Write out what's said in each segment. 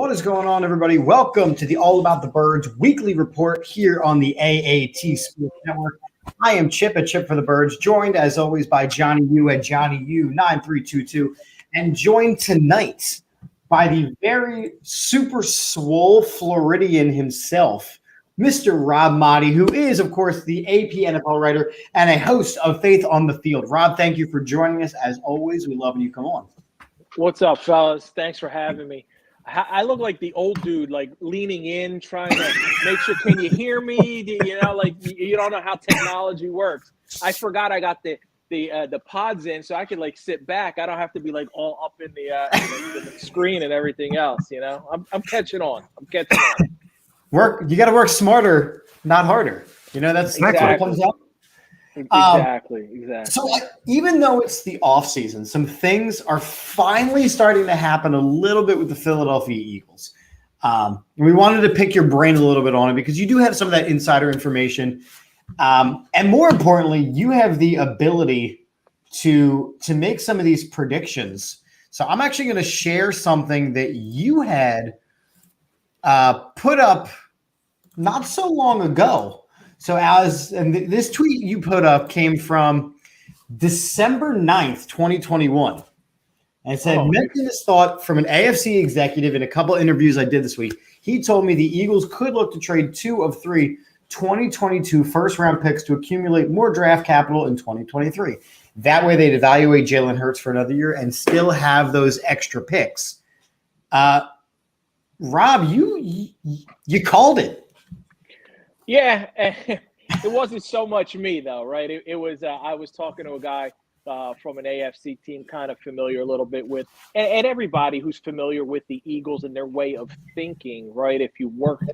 What is going on, everybody? Welcome to the All About the Birds weekly report here on the AAT Sports Network. I am Chip at Chip for the Birds, joined as always by Johnny U at Johnny U9322, and joined tonight by the very super swole Floridian himself, Mr. Rob Maaddi, who is, of course, the AP NFL writer and a host of Faith on the Field. Rob, thank you for joining us. As always, we love when you come on. What's up, fellas? Thanks for having me. I look like the old dude, like leaning in, trying to make sure, can you hear me? Like you don't know how technology works. I forgot I got the pods in, so I could like sit back. I don't have to be like all up in the screen and everything else. I'm catching on. You got to work smarter, not harder. That's what it comes out. Exactly. So even though it's the off season, some things are finally starting to happen a little bit with the Philadelphia Eagles. We wanted to pick your brain a little bit on it because you do have some of that insider information. And more importantly, you have the ability to make some of these predictions. So I'm actually going to share something that you had put up not so long ago. So this tweet you put up came from December 9th, 2021. And it said, mentioned this thought from an AFC executive in a couple of interviews I did this week. He told me the Eagles could look to trade 2 of 3 2022 first-round picks to accumulate more draft capital in 2023. That way they'd evaluate Jalen Hurts for another year and still have those extra picks. Rob, you called it. Yeah, it wasn't so much me though, right? It was I was talking to a guy from an AFC team, kind of familiar a little bit with, and everybody who's familiar with the Eagles and their way of thinking, right? If you worked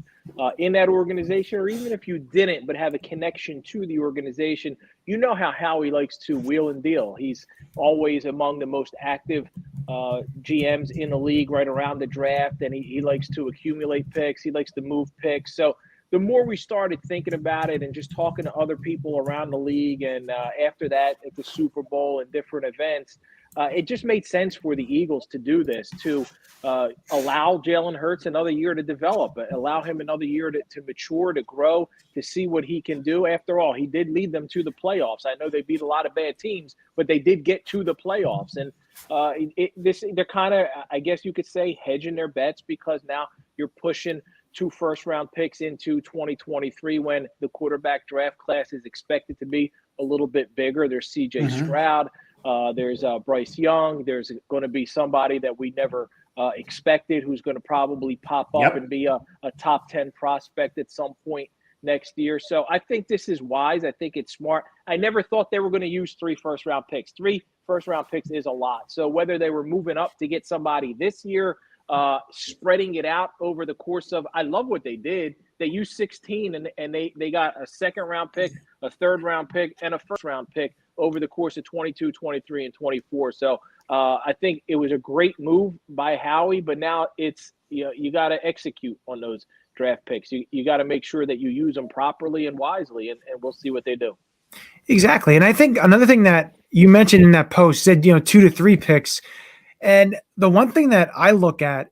in that organization, or even if you didn't, but have a connection to the organization, you know how Howie likes to wheel and deal. He's always among the most active GMs in the league right around the draft, and he likes to accumulate picks. He likes to move picks. So the more we started thinking about it and just talking to other people around the league, and after that at the Super Bowl and different events, it just made sense for the Eagles to do this, to allow Jalen Hurts another year to develop, allow him another year to mature, to grow, to see what he can do. After all, he did lead them to the playoffs. I know they beat a lot of bad teams, but they did get to the playoffs. And they're kind of, I guess you could say, hedging their bets, because now you're pushing 2 first-round picks into 2023 when the quarterback draft class is expected to be a little bit bigger. There's C.J. Stroud. There's Bryce Young. There's going to be somebody that we never expected who's going to probably pop up and be a top 10 prospect at some point next year. So I think this is wise. I think it's smart. I never thought they were going to use 3 first-round picks. 3 first-round picks is a lot. So whether they were moving up to get somebody this year, spreading it out over the course of, I love what they did. They used 16 and they got a 2nd-round pick, a 3rd-round pick, and a 1st-round pick over the course of 22, 23, and 24. So I think it was a great move by Howie, but now it's, you got to execute on those draft picks. You got to make sure that you use them properly and wisely, and we'll see what they do. Exactly. And I think another thing that you mentioned in that post said, 2 to 3 picks. And the one thing that I look at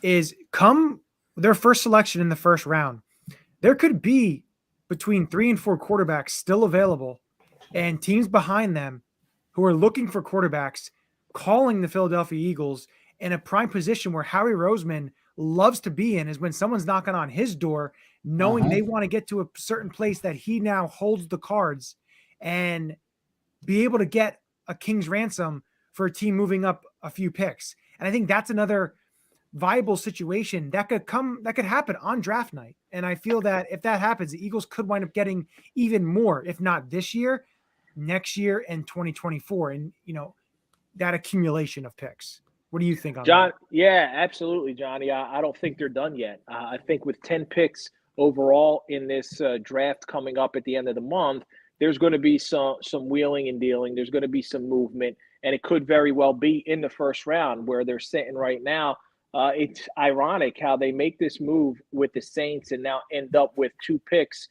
is, come their first selection in the 1st round, there could be between 3 and 4 quarterbacks still available, and teams behind them who are looking for quarterbacks calling the Philadelphia Eagles in a prime position where Howie Roseman loves to be in, is when someone's knocking on his door, knowing they want to get to a certain place that he now holds the cards, and be able to get a king's ransom for a team moving up a few picks. And I think that's another viable situation that could happen on draft night. And I feel that if that happens, the Eagles could wind up getting even more, if not this year, next year, and 2024. And, that accumulation of picks. What do you think on John? that? Yeah, absolutely, Johnny. I don't think they're done yet. I think with 10 picks overall in this draft coming up at the end of the month, there's going to be some wheeling and dealing. There's going to be some movement, and it could very well be in the 1st round where they're sitting right now. It's ironic how they make this move with the Saints and now end up with 2 picks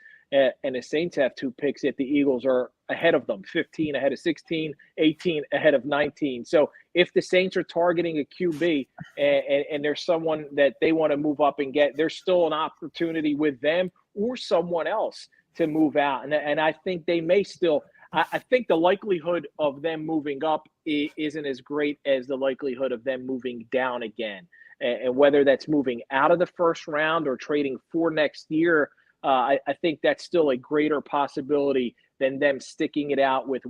and the Saints have 2 picks, yet the Eagles are ahead of them, 15 ahead of 16, 18 ahead of 19. So if the Saints are targeting a QB and there's someone that they want to move up and get, there's still an opportunity with them or someone else to move out. And I think they may still – I think the likelihood of them moving up isn't as great as the likelihood of them moving down again. And whether that's moving out of the first round or trading for next year, I think that's still a greater possibility than them sticking it out with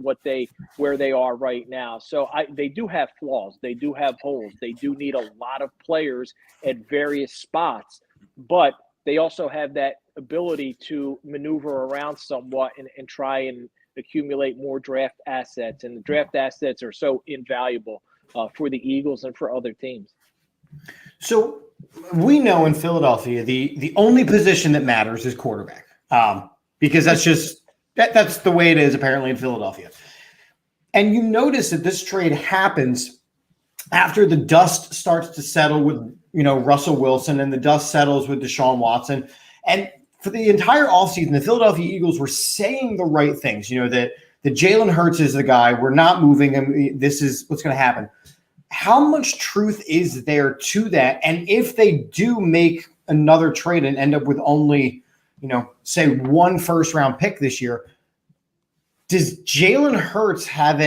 where they are right now. So they do have flaws. They do have holes. They do need a lot of players at various spots, but they also have that ability to maneuver around somewhat and try and accumulate more draft assets. And the draft assets are so invaluable for the Eagles and for other teams. So we know in Philadelphia, the only position that matters is quarterback, because that's the way it is apparently in Philadelphia. And you notice that this trade happens after the dust starts to settle with, Russell Wilson, and the dust settles with Deshaun Watson. And for the entire offseason, the Philadelphia Eagles were saying the right things, that Jalen Hurts is the guy. We're not moving him. This is what's going to happen. How much truth is there to that? And if they do make another trade and end up with only, say 1 first-round pick this year, does Jalen Hurts have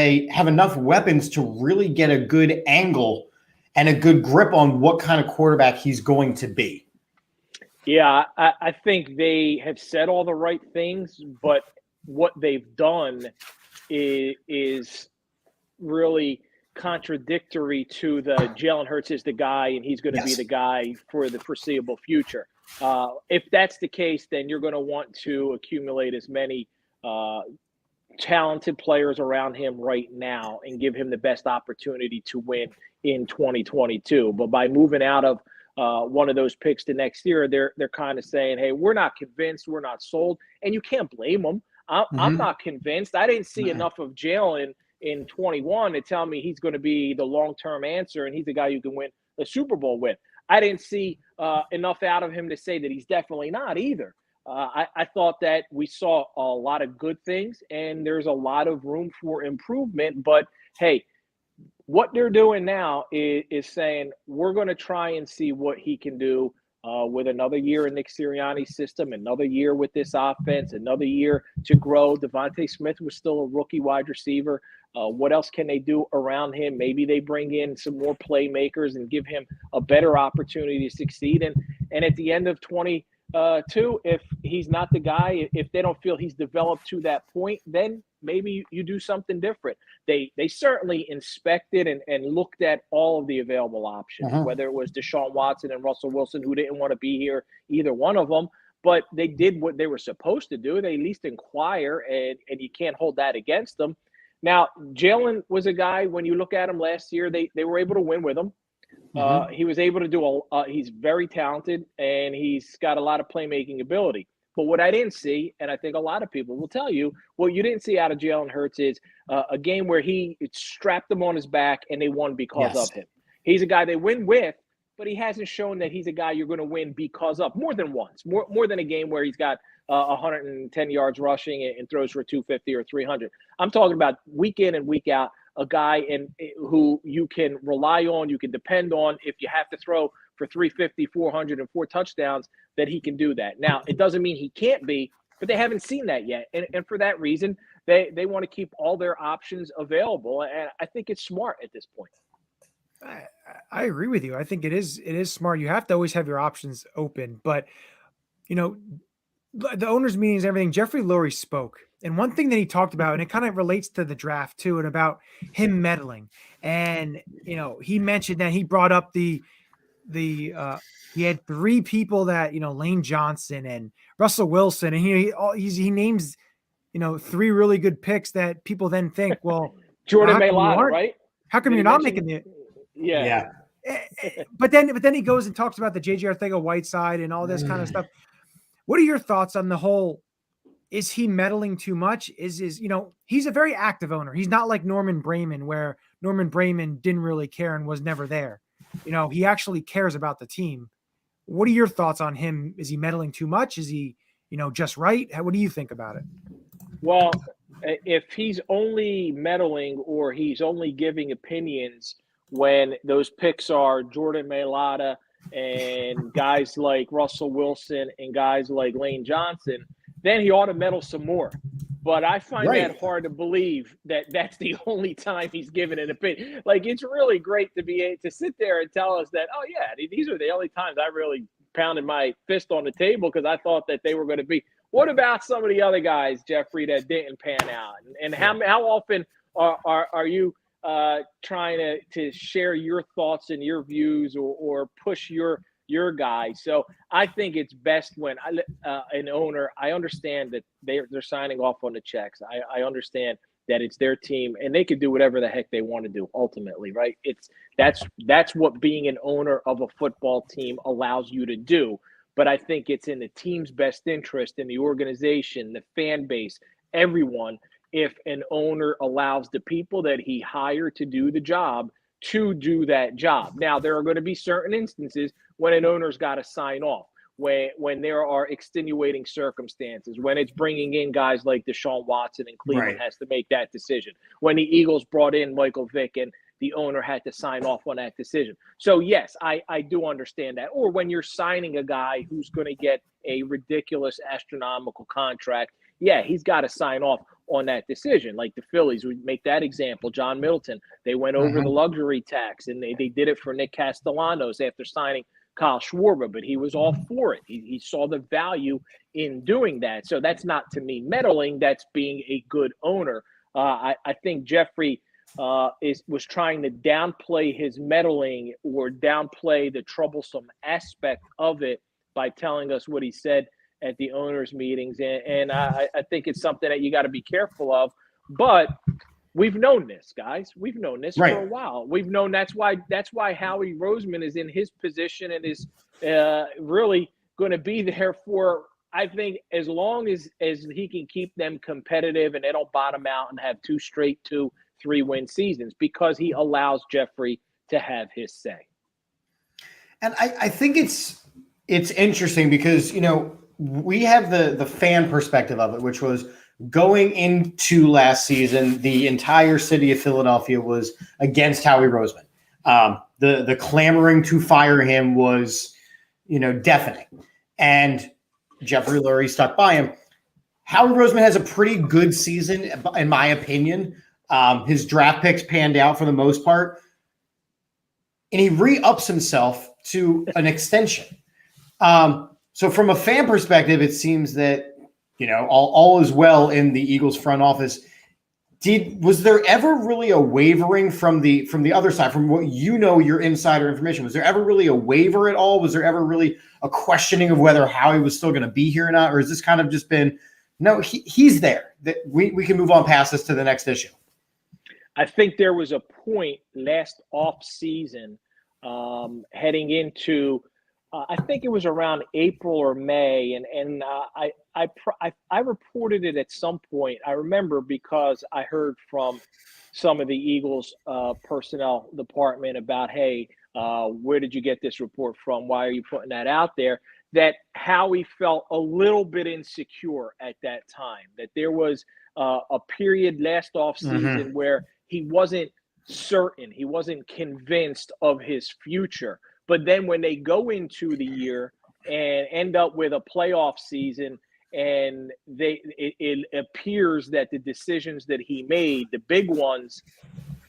enough weapons to really get a good angle and a good grip on what kind of quarterback he's going to be? Yeah, I think they have said all the right things, but what they've done is really contradictory to the Jalen Hurts is the guy and he's going to be the guy for the foreseeable future. If that's the case, then you're going to want to accumulate as many talented players around him right now and give him the best opportunity to win in 2022. But by moving out of one of those picks to next year, they're kind of saying, hey, we're not convinced, we're not sold, and you can't blame them. I'm not convinced. I didn't see enough of Jalen in 21 to tell me he's going to be the long-term answer and he's the guy you can win a Super Bowl with. I didn't see enough out of him to say that he's definitely not either. I thought that we saw a lot of good things and there's a lot of room for improvement. But, hey, what they're doing now is saying we're going to try and see what he can do with another year in Nick Sirianni's system, another year with this offense, another year to grow. Devontae Smith was still a rookie wide receiver. What else can they do around him? Maybe they bring in some more playmakers and give him a better opportunity to succeed. And at the end of 22, if he's not the guy, if they don't feel he's developed to that point, then maybe you do something different. They certainly inspected and looked at all of the available options, whether it was Deshaun Watson and Russell Wilson, who didn't want to be here, either one of them. But they did what they were supposed to do. They at least inquire, and you can't hold that against them. Now, Jalen was a guy, when you look at him last year, they were able to win with him. He was able to do he's very talented, and he's got a lot of playmaking ability. But what I didn't see, and I think a lot of people will tell you, what you didn't see out of Jalen Hurts is a game where he strapped them on his back and they won because of him. He's a guy they win with, but he hasn't shown that he's a guy you're going to win because of more than once, more than a game where he's got 110 yards rushing and throws for 250 or 300. I'm talking about week in and week out, a guy who you can rely on, you can depend on. If you have to throw for 350, 400, and 4 touchdowns, that he can do that. Now, it doesn't mean he can't be, but they haven't seen that yet. And for that reason, they want to keep all their options available. And I think it's smart at this point. I agree with you. I think it is smart. You have to always have your options open. But, the owners' meetings, everything, Jeffrey Lurie spoke. And one thing that he talked about, and it kind of relates to the draft too, and about him meddling. And, he mentioned that he brought up he had 3 people that, Lane Johnson and Russell Wilson, and he names, 3 really good picks that people then think, well, Jordan Mailata, right? How come you're not making it? Yeah. But then he goes and talks about the J.J. Arcega-Whiteside and all this kind of stuff. What are your thoughts on the whole? Is he meddling too much? He's a very active owner. He's not like Norman Brayman, where Norman Brayman didn't really care and was never there. He actually cares about the team. What are your thoughts on him? Is he meddling too much? Is he just right? What do you think about it? Well, if he's only meddling or he's only giving opinions when those picks are Jordan Mailata and guys like Russell Wilson and guys like Lane Johnson, then he ought to meddle some more. But I find that hard to believe that that's the only time he's given an opinion. Like, it's really great to be able to sit there and tell us that, oh, yeah, these are the only times I really pounded my fist on the table because I thought that they were going to be. What about some of the other guys, Jeffrey, that didn't pan out? And how often are you trying to share your thoughts and your views or push your guy? So I think it's best when an owner, I understand that they're signing off on the checks. I understand that it's their team and they can do whatever the heck they want to do ultimately, right? That's what being an owner of a football team allows you to do. But I think it's in the team's best interest, in the organization, the fan base, everyone, if an owner allows the people that he hired to do the job to do that job. Now, there are going to be certain instances when an owner's got to sign off, when there are extenuating circumstances, when it's bringing in guys like Deshaun Watson and Cleveland has to make that decision, when the Eagles brought in Michael Vick and the owner had to sign off on that decision. So, yes, I do understand that. Or when you're signing a guy who's going to get a ridiculous, astronomical contract, yeah, he's got to sign off on that decision. Like the Phillies, we make that example. John Middleton, they went over the luxury tax, and they did it for Nick Castellanos after signing Kyle Schwarber, but he was all for it. He saw the value in doing that. So that's not, to me, meddling. That's being a good owner. I think Jeffrey was trying to downplay his meddling or downplay the troublesome aspect of it by telling us what he said at the owners' meetings. And I think it's something that you got to be careful of. But we've known this, guys. We've known this for a while. We've known that's why Howie Roseman is in his position and is really going to be there for, I think, as long as he can keep them competitive and they don't bottom out and have 2 straight 2-3-win seasons, because he allows Jeffrey to have his say. And I think it's interesting because, we have the fan perspective of it, which was going into last season, the entire city of Philadelphia was against Howie Roseman. The clamoring to fire him was, deafening. And Jeffrey Lurie stuck by him. Howie Roseman has a pretty good season, in my opinion. His draft picks panned out for the most part. And he re-ups himself to an extension. So from a fan perspective, it seems that, all is well in the Eagles front office. Was there ever really a wavering from the other side, from what your insider information? Was there ever really a waiver at all? Was there ever really a questioning of whether Howie was still going to be here or not? Or has this kind of just been, no, he's there, that we can move on past this to the next issue? I think there was a point last off season heading into I think it was around April or May, and I reported it at some point. I remember because I heard from some of the Eagles personnel department about, hey, where did you get this report from? Why are you putting that out there? That Howie felt a little bit insecure at that time, that there was a period last offseason where he wasn't certain, he wasn't convinced of his future. But then when they go into the year and end up with a playoff season, and it appears that the decisions that he made, the big ones,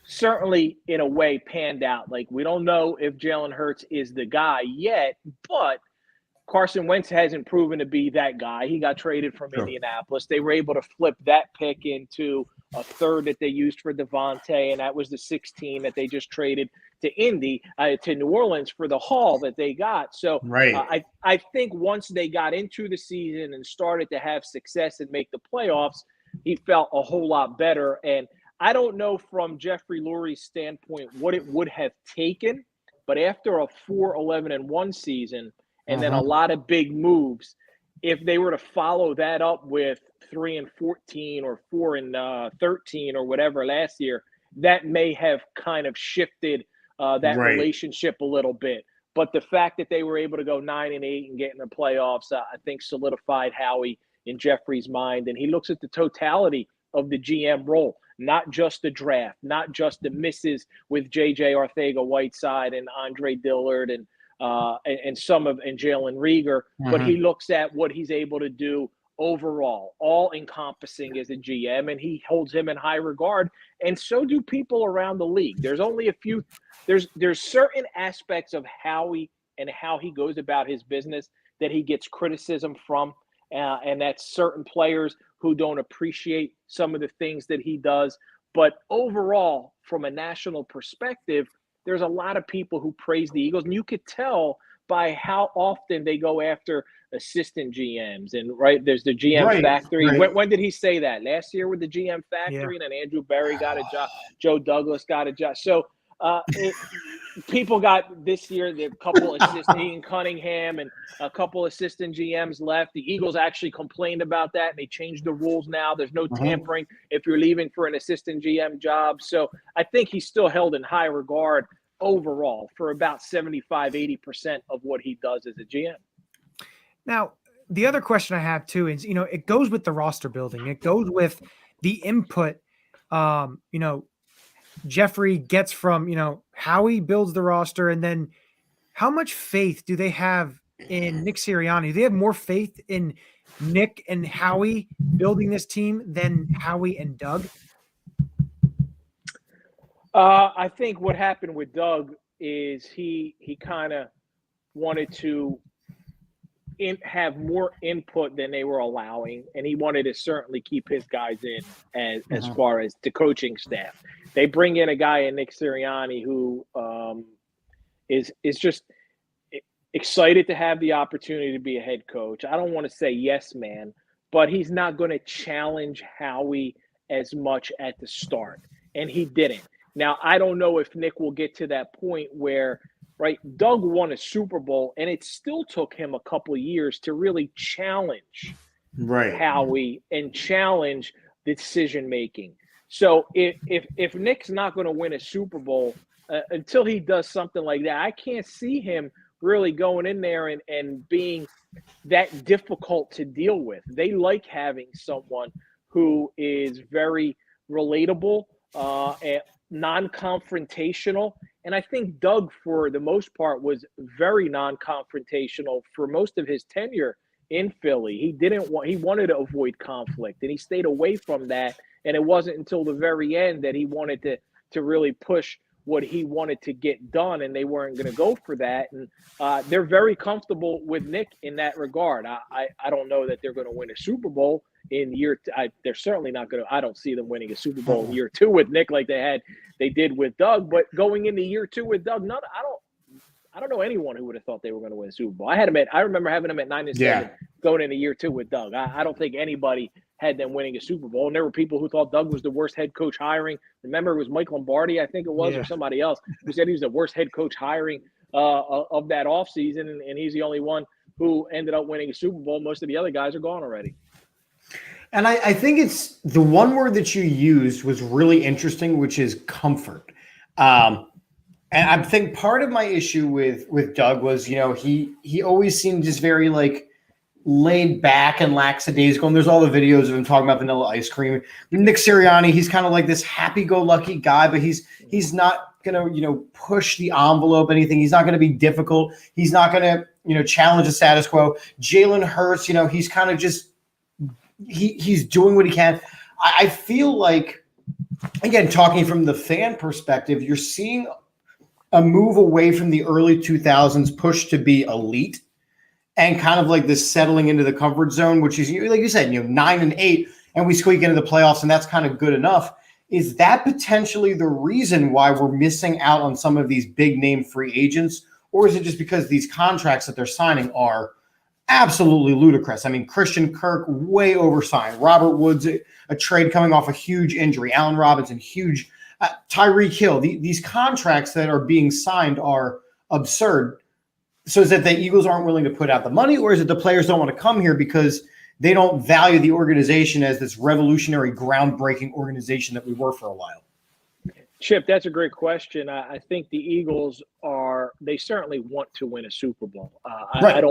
certainly in a way panned out. Like, we don't know if Jalen Hurts is the guy yet, but Carson Wentz hasn't proven to be that guy. He got traded from Indianapolis. They were able to flip that pick into a third that they used for Devontae, and that was the 16 that they just traded to New Orleans for the haul that they got. So I think once they got into the season and started to have success and make the playoffs, he felt a whole lot better. And I don't know from Jeffrey Lurie's standpoint what it would have taken, but after a 4-11-1 season and then a lot of big moves, if they were to follow that up with 3-14 or 4-13 or whatever last year, that may have kind of shifted that relationship a little bit. But the fact that they were able to go 9-8 and get in the playoffs, I think solidified Howie in Jeffrey's mind. And he looks at the totality of the GM role, not just the draft, not just the misses with J.J. Arcega-Whiteside and Andre Dillard and Jalen Rieger, but he looks at what he's able to do overall, all encompassing as a GM, and he holds him in high regard. And so do people around the league. There's only a few. There's certain aspects of Howie and how he goes about his business that he gets criticism from, and that's certain players who don't appreciate some of the things that he does. But overall, from a national perspective, there's a lot of people who praise the Eagles, and you could tell by how often they go after assistant GMs. And there's the GM factory. Right. When did he say that? Last year with the GM factory, and then Andrew Berry got a job, Joe Douglas got a job. So people got this year the couple assistant Ian Cunningham and a couple assistant GMs left. The Eagles actually complained about that, and they changed the rules now. There's no tampering if you're leaving for an assistant GM job. So I think he's still held in high regard overall for about 75-80% of what he does as a GM. Now, the other question I have too is, it goes with the roster building. It goes with the input, Jeffrey gets from, Howie builds the roster, and then how much faith do they have in Nick Sirianni? Do they have more faith in Nick and Howie building this team than Howie and Doug? I think what happened with Doug is he kind of wanted to have more input than they were allowing, and he wanted to certainly keep his guys in as far as the coaching staff. They bring in a guy in Nick Sirianni who is just excited to have the opportunity to be a head coach. I don't want to say yes man, but he's not going to challenge Howie as much at the start, and he didn't. Now, I don't know if Nick will get to that point where, Doug won a Super Bowl, and it still took him a couple of years to really challenge Howie and challenge the decision-making. So if Nick's not going to win a Super Bowl until he does something like that, I can't see him really going in there and being that difficult to deal with. They like having someone who is very relatable, and non-confrontational. And I think Doug, for the most part, was very non-confrontational for most of his tenure in Philly. He wanted to avoid conflict, and he stayed away from that. And it wasn't until the very end that he wanted to really push what he wanted to get done, and they weren't going to go for that. And they're very comfortable with Nick in that regard. I don't know that they're going to win a Super Bowl in year they're certainly not going to. I don't see them winning a Super Bowl in year 2 with Nick like they did with Doug. But going into year 2 with Doug, I don't know anyone who would have thought they were going to win a Super Bowl. I remember having them at 9-7 going into year 2 with Doug. I don't think anybody had them winning a Super Bowl. And there were people who thought Doug was the worst head coach hiring. Remember, it was Mike Lombardi, I think it was, or somebody else, who said he was the worst head coach hiring of that offseason, and he's the only one who ended up winning a Super Bowl. Most of the other guys are gone already. And I think it's the one word that you used was really interesting, which is comfort. And I think part of my issue with Doug was, he always seemed just very laid back and lackadaisical. And there's all the videos of him talking about vanilla ice cream. Nick Sirianni, he's kind of like this happy-go-lucky guy, but he's not going to, push the envelope, anything. He's not going to be difficult. He's not going to, challenge the status quo. Jalen Hurts, he's kind of just, he's doing what he can. I feel like, again, talking from the fan perspective, you're seeing a move away from the early 2000s push to be elite and kind of like this settling into the comfort zone, which is, like you said, 9-8, and we squeak into the playoffs, and that's kind of good enough. Is that potentially the reason why we're missing out on some of these big name free agents? Or is it just because these contracts that they're signing are absolutely ludicrous? I mean, Christian Kirk, way oversigned. Robert Woods, a trade coming off a huge injury. Allen Robinson, huge. Tyreek Hill. These contracts that are being signed are absurd. So is it the Eagles aren't willing to put out the money, or is it the players don't want to come here because they don't value the organization as this revolutionary, groundbreaking organization that we were for a while? Chip, that's a great question. I think the Eagles are they certainly want to win a Super Bowl. Right.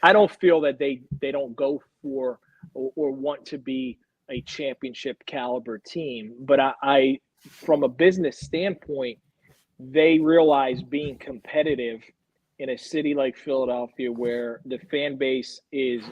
I don't feel that they don't go for or want to be a championship caliber team. But I from a business standpoint, they realize being competitive in a city like Philadelphia, where the fan base is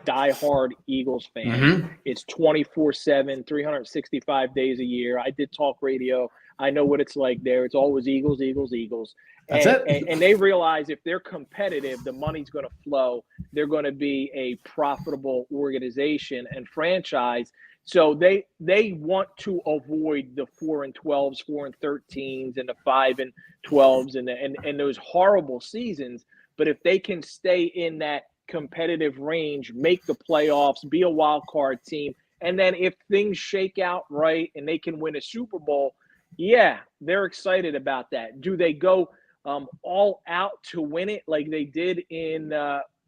diehard Eagles fans. It's 24/7, 365 days a year. I did talk radio. I know what it's like there. It's always Eagles, Eagles, Eagles. That's it. And they realize if they're competitive, the money's going to flow. They're going to be a profitable organization and franchise. So they want to avoid the 4-12s, 4-13s, and the 5-12s, and those horrible seasons. But if they can stay in that competitive range, make the playoffs, be a wild card team, and then if things shake out right and they can win a Super Bowl, yeah, they're excited about that. Do they go all out to win it like they did in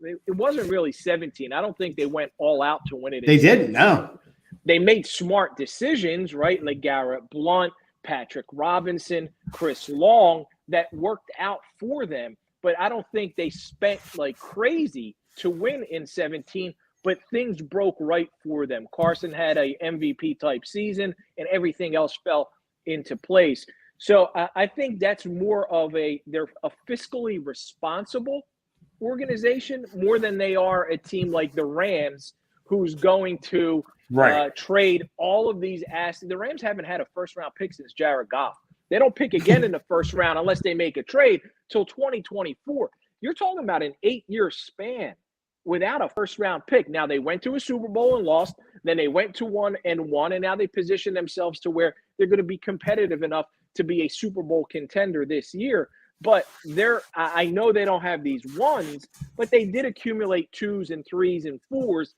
it wasn't really 17. I don't think they went all out to win it. They didn't, no. They made smart decisions, right? Like Garrett Blunt, Patrick Robinson, Chris Long, that worked out for them. But I don't think they spent like crazy to win in 17, but things broke right for them. Carson had a MVP type season and everything else fell into place. So I think that's more of they're a fiscally responsible organization more than they are a team like the Rams, who's going to trade all of these assets. The Rams haven't had a first-round pick since Jared Goff. They don't pick again in the first round unless they make a trade till 2024. You're talking about an 8-year span without a first-round pick. Now, they went to a Super Bowl and lost. Then they went to 1-1, and now they position themselves to where they're going to be competitive enough to be a Super Bowl contender this year. But I know they don't have these ones, but they did accumulate 2s and 3s and 4s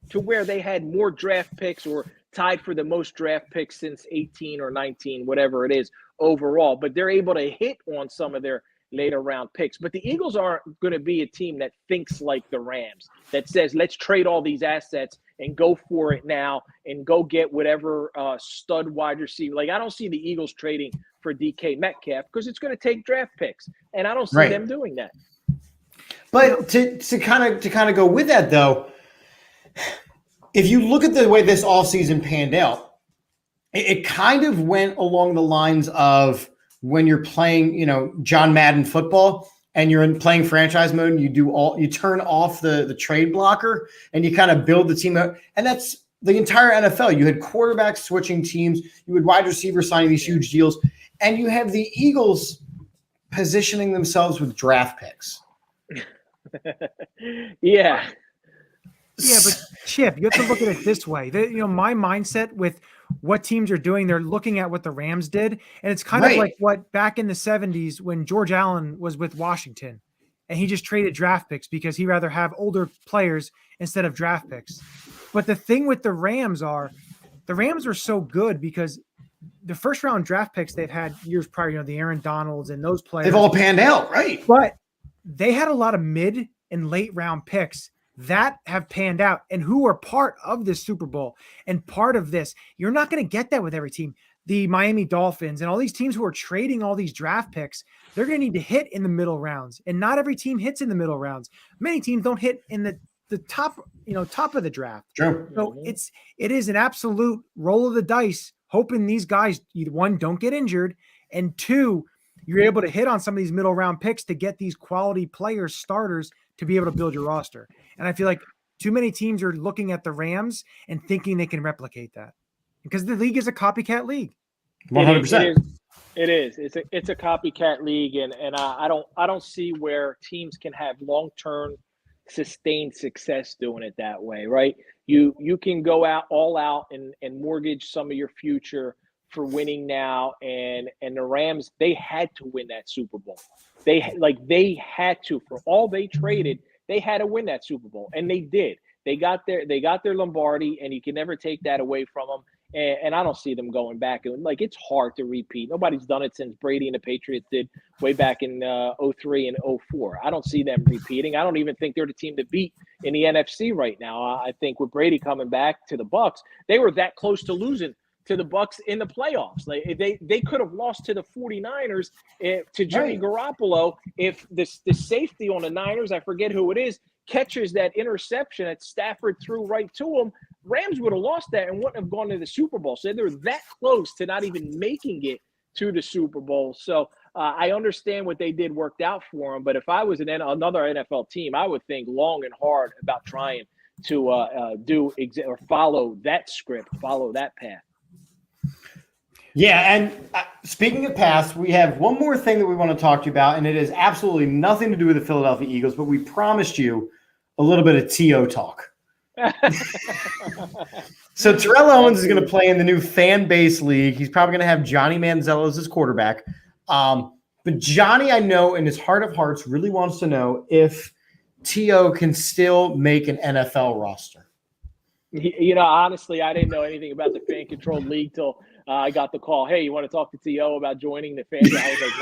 to where they had more draft picks or tied for the most draft picks since 18 or 19, whatever it is overall. But they're able to hit on some of their later round picks. But the Eagles aren't going to be a team that thinks like the Rams, that says, let's trade all these assets and go for it now and go get whatever stud wide receiver. Like, I don't see the Eagles trading for DK Metcalf because it's going to take draft picks. And I don't see them doing that. But to kind of go with that, though, if you look at the way this offseason panned out, it kind of went along the lines of when you're playing, John Madden football and you're playing franchise mode and you turn off the trade blocker and you kind of build the team out. And that's the entire NFL. You had quarterbacks switching teams, you had wide receivers signing these huge deals, and you have the Eagles positioning themselves with draft picks. Yeah. Yeah, but Chip, you have to look at it this way. My mindset with what teams are doing, they're looking at what the Rams did, and it's kind of like what back in the 70s when George Allen was with Washington, and he just traded draft picks because he'd rather have older players instead of draft picks. But the thing with the Rams are so good because the first round draft picks they've had years prior, the Aaron Donalds and those players, they've all panned out, right? But they had a lot of mid and late round picks that have panned out and who are part of this Super Bowl and part of this. You're not going to get that with every team. The Miami Dolphins and all these teams who are trading all these draft picks, they're going to need to hit in the middle rounds. And not every team hits in the middle rounds. Many teams don't hit in the top, top of the draft. True. So it is an absolute roll of the dice, hoping these guys, either one, don't get injured, and two, you're able to hit on some of these middle round picks to get these quality players, starters, to be able to build your roster. And I feel like too many teams are looking at the Rams and thinking they can replicate that because the league is a copycat league. 100%. It is. It's a copycat league, and I don't see where teams can have long-term sustained success doing it that way, right? You can go all out and mortgage some of your future for winning now, and the Rams, they had to win that Super Bowl. They had to, for all they traded, they had to win that Super Bowl, and they did. They got their Lombardi, and you can never take that away from them. And I don't see them going back. Like, it's hard to repeat. Nobody's done it since Brady and the Patriots did way back in 03 and 04. I don't see them repeating. I don't even think they're the team to beat in the NFC right now. I think with Brady coming back to the Bucs, they were that close to losing to the Bucs in the playoffs. Like they could have lost to the 49ers to Jimmy Garoppolo if the safety on the Niners, I forget who it is, catches that interception that Stafford threw right to him. Rams would have lost that and wouldn't have gone to the Super Bowl. So they're that close to not even making it to the Super Bowl. So I understand what they did worked out for them. But if I was another NFL team, I would think long and hard about trying to follow that script, follow that path. Yeah, and speaking of paths, we have one more thing that we want to talk to you about, and it has absolutely nothing to do with the Philadelphia Eagles, but we promised you a little bit of TO talk. So Terrell Owens is going to play in the new fan base league. He's probably going to have Johnny Manziel as his quarterback. But Johnny, I know, in his heart of hearts, really wants to know if TO can still make an NFL roster. Honestly, I didn't know anything about the fan-controlled league till I got the call. Hey, you want to talk to TO about joining the fan? I was like,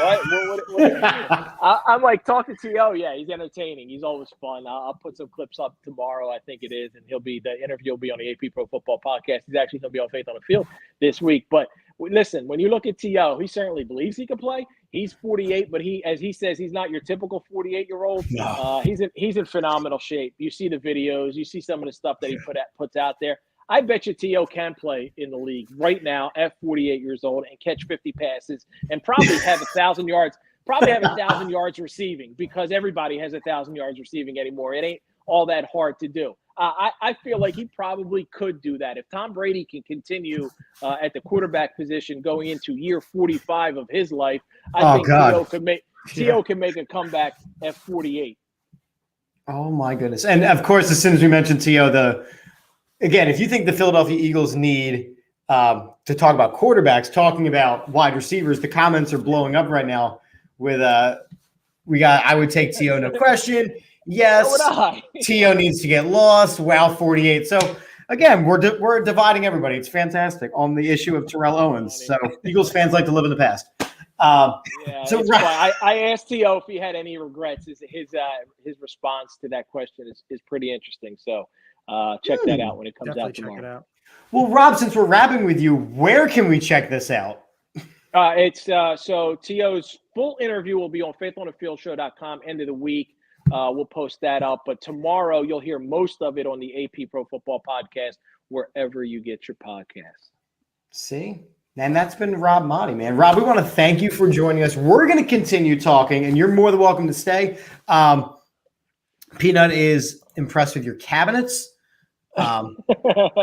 what? I'm like, talk to TO. Yeah, he's entertaining. He's always fun. I'll put some clips up tomorrow, I think it is, and the interview will be on the AP Pro Football Podcast. He's actually going to be on Faith on the Field this week. But listen, when you look at TO, he certainly believes he can play. He's 48, but as he says, he's not your typical 48-year-old. No. He's in phenomenal shape. You see the videos, you see some of the stuff that he puts out there. I bet you T.O. can play in the league right now at 48 years old and catch 50 passes and probably have 1,000 yards. Probably have 1,000 yards receiving because everybody has 1,000 yards receiving anymore. It ain't all that hard to do. I feel like he probably could do that. If Tom Brady can continue at the quarterback position going into year 45 of his life, I think T.O. can make a comeback at 48. Oh, my goodness. And, of course, as soon as we mentioned T.O., again, if you think the Philadelphia Eagles need to talk about quarterbacks, talking about wide receivers, the comments are blowing up right now with I would take T.O. no question. Yes, T.O. needs to get lost. Wow, 48. So, again, we're dividing everybody. It's fantastic on the issue of Terrell Owens. So, Eagles fans like to live in the past. I asked T.O. if he had any regrets. His response to that question is pretty interesting. So, check that out when it comes out tomorrow. Check it out. Well, Rob, since we're wrapping with you, where can we check this out? So T.O.'s full interview will be on faithonthefieldshow.com end of the week. We'll post that up. But tomorrow you'll hear most of it on the AP Pro Football Podcast, wherever you get your podcast. See? And that's been Rob Maaddi, man. Rob, we want to thank you for joining us. We're going to continue talking, and you're more than welcome to stay. Peanut is impressed with your cabinets. I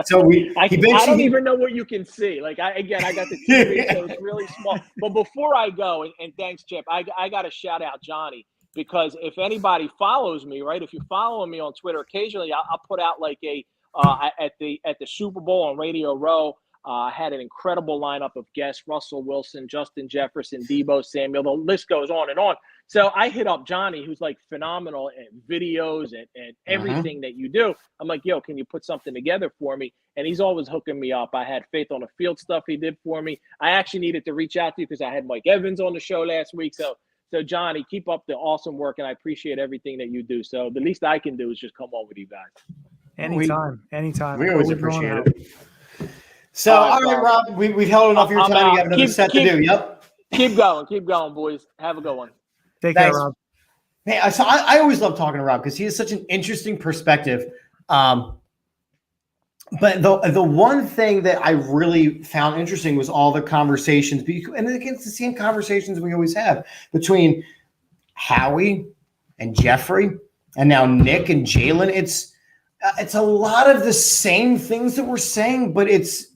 don't even know what you can see. Like I got the TV, so it's really small. But before I go, and thanks, Chip, I got to shout out Johnny, because if anybody follows me, right? If you're following me on Twitter, occasionally I'll put out like at the Super Bowl on Radio Row. I had an incredible lineup of guests: Russell Wilson, Justin Jefferson, Deebo Samuel. The list goes on and on. So I hit up Johnny, who's like phenomenal at videos and everything that you do. I'm like, yo, can you put something together for me? And he's always hooking me up. I had Faith on the Field stuff he did for me. I actually needed to reach out to you because I had Mike Evans on the show last week. So Johnny, keep up the awesome work, and I appreciate everything that you do. So the least I can do is just come on with you guys. Anytime. We always appreciate it. So, all right, Rob, we've held enough of your time. We got another set to do. Yep. Keep going, boys. Have a good one. Take care, Rob. Hey, so I always love talking to Rob because he has such an interesting perspective. But the one thing that I really found interesting was all the conversations, and it's the same conversations we always have between Howie and Jeffrey, and now Nick and Jalen. It's a lot of the same things that we're saying, but it's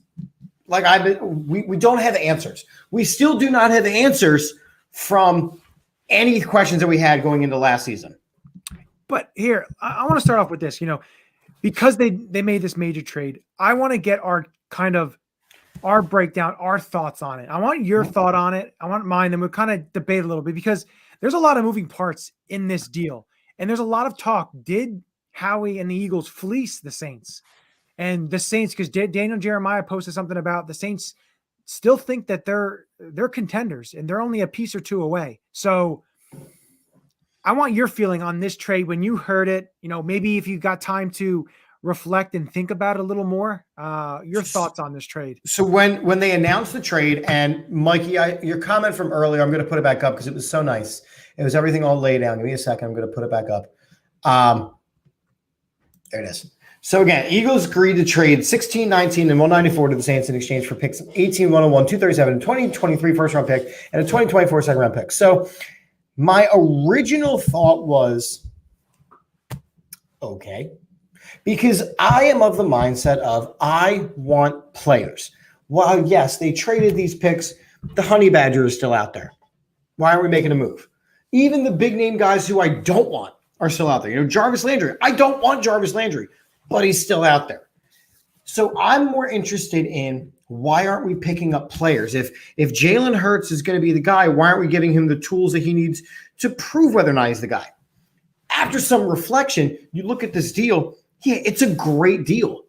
like we don't have answers. We still do not have answers from any questions that we had going into last season. But here, I want to start off with this, because they made this major trade. I want to get our breakdown, our thoughts on it. I want your thought on it. I want mine. And we'll kind of debate a little bit because there's a lot of moving parts in this deal. And there's a lot of talk. Did Howie and the Eagles fleece the Saints? And the Saints, because Daniel Jeremiah posted something about the Saints still think that they're contenders and they're only a piece or two away. So I want your feeling on this trade when you heard it. Maybe if you got time to reflect and think about it a little more. Your thoughts on this trade? So when they announced the trade, and Mikey, your comment from earlier, I'm going to put it back up because it was so nice. It was everything all laid down. Give me a second. I'm going to put it back up. There it is. So again, Eagles agreed to trade 16, 19, and 194 to the Saints in exchange for picks 18, 101, 237, and 2023 first-round pick, and a 2024 second-round pick. So my original thought was, okay, because I am of the mindset of I want players. While, yes, they traded these picks, the Honey Badger is still out there. Why aren't we making a move? Even the big-name guys who I don't want are still out there. You know, Jarvis Landry. I don't want Jarvis Landry, but he's still out there. So I'm more interested in why aren't we picking up players? If Jalen Hurts is going to be the guy, why aren't we giving him the tools that he needs to prove whether or not he's the guy? After some reflection, you look at this deal, yeah, it's a great deal.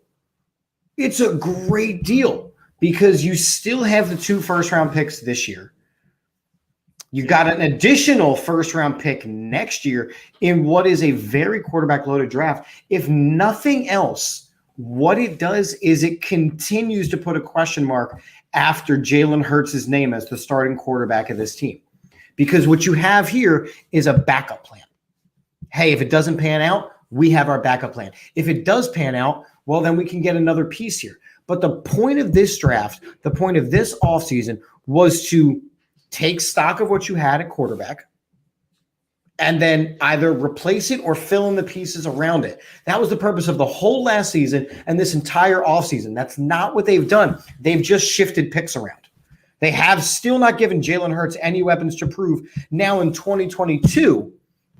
It's a great deal because you still have the 2 first-round picks this year. You've got an additional first-round pick next year in what is a very quarterback-loaded draft. If nothing else, what it does is it continues to put a question mark after Jalen Hurts' name as the starting quarterback of this team. Because what you have here is a backup plan. Hey, if it doesn't pan out, we have our backup plan. If it does pan out, well, then we can get another piece here. But the point of this draft, the point of this offseason was to take stock of what you had at quarterback and then either replace it or fill in the pieces around it. That was the purpose of the whole last season and this entire offseason. That's not what they've done. They've just shifted picks around. They have still not given Jalen Hurts any weapons to prove now in 2022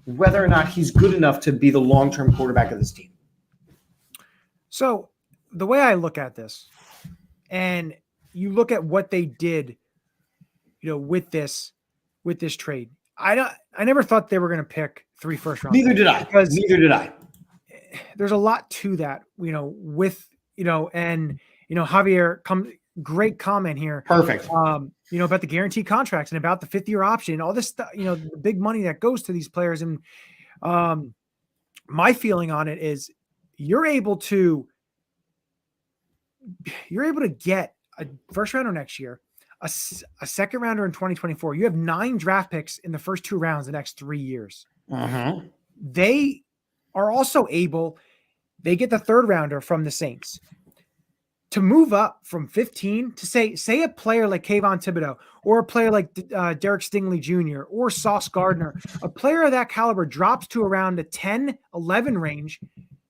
whether or not he's good enough to be the long-term quarterback of this team. So the way I look at this, and you look at what they did, you know, with this trade, I never thought they were going to pick 3 first-round. Neither did I. Neither did I. There's a lot to that, you know, with, you know, and, you know, Javier, great comment here. Perfect. You know, about the guaranteed contracts and about the 5th-year option, all this stuff, you know, the big money that goes to these players. And my feeling on it is you're able to get a first rounder next year, a second rounder in 2024. You have 9 draft picks in the first 2 rounds the next 3 years. Uh-huh. They are also able, they get the 3rd rounder from the Saints to move up from 15 to say a player like Kayvon Thibodeau or a player like Derek Stingley Jr. or Sauce Gardner, a player of that caliber drops to around the 10, 11 range.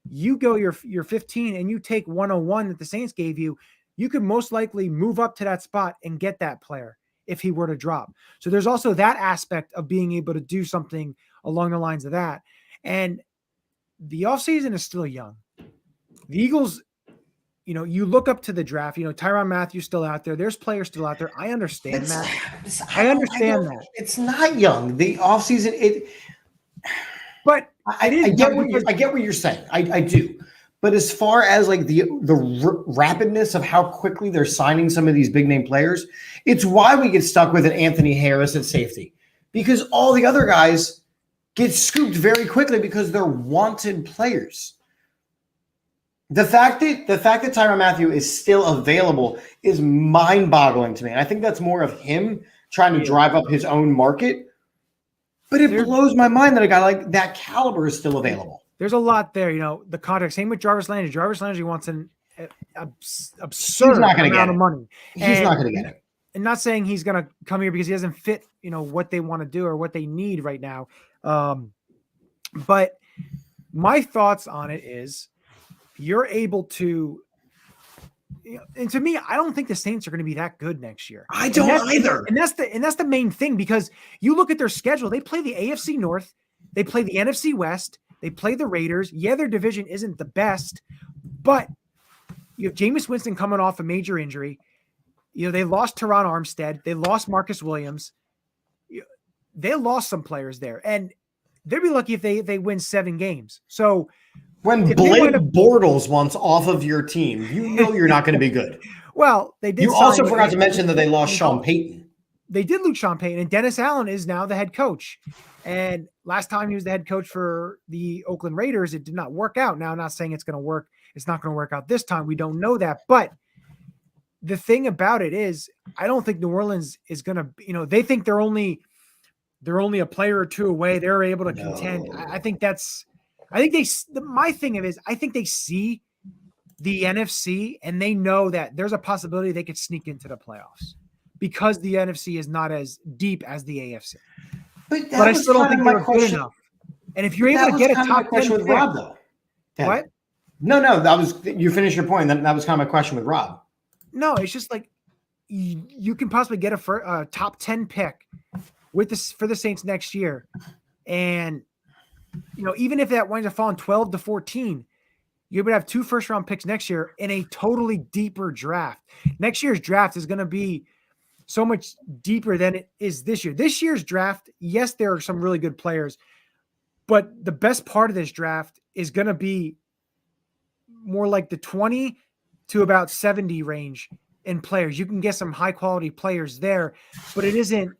You go your 15 and you take 101 that the Saints gave you. You could most likely move up to that spot and get that player if he were to drop. So there's also that aspect of being able to do something along the lines of that. And the offseason is still young. The Eagles, you know, you look up to the draft, you know, Tyrann Mathieu still out there. There's players still out there. I understand that. I understand that. It's not young. The offseason, but I get what you're saying. I do. But as far as like the rapidness of how quickly they're signing some of these big name players, it's why we get stuck with an Anthony Harris at safety, because all the other guys get scooped very quickly because they're wanted players. The fact that Tyrann Mathieu is still available is mind-boggling to me. And I think that's more of him trying to drive up his own market. But it blows my mind that a guy like that caliber is still available. There's a lot there, you know, the contract. Same with Jarvis Landry. Jarvis Landry wants an absurd amount of money. He's not going to get it. And not saying he's going to come here because he doesn't fit, you know, what they want to do or what they need right now. But my thoughts on it is you're able to, you know, and to me, I don't think the Saints are going to be that good next year. I don't either. And that's the main thing, because you look at their schedule. They play the AFC North. They play the NFC West. They play the Raiders. Yeah, their division isn't the best, but you have Jameis Winston coming off a major injury. You know, they lost Teron Armstead. They lost Marcus Williams. They lost some players there, and they'd be lucky if they win 7 games. So when Blake Bortles wants off of your team, you know you're not going to be good. Well, they did. You also forgot to mention that they lost Sean Payton. they did lose Sean Payton, and Dennis Allen is now the head coach. And last time he was the head coach for the Oakland Raiders, it did not work out. Now, I'm not saying it's going to work. It's not going to work out this time. We don't know that. But the thing about it is, I don't think New Orleans is going to, they think they're only a player or two away. They're able to contend. I think my thing is, I think they see the NFC and they know that there's a possibility they could sneak into the playoffs because the NFC is not as deep as the AFC. But I still don't think they're good enough. And if you're able to get a top 10 with Rob, though. What? No, you finished your point. That was kind of my question with Rob. No, it's just like you can possibly get a top 10 pick for the Saints next year. And, even if that winds up falling 12 to 14, you're going to have 2 first-round picks next year in a totally deeper draft. Next year's draft is going to be so much deeper than it is this year. This year's draft, yes, there are some really good players, but the best part of this draft is going to be more like the 20 to about 70 range in players. You can get some high-quality players there, but it isn't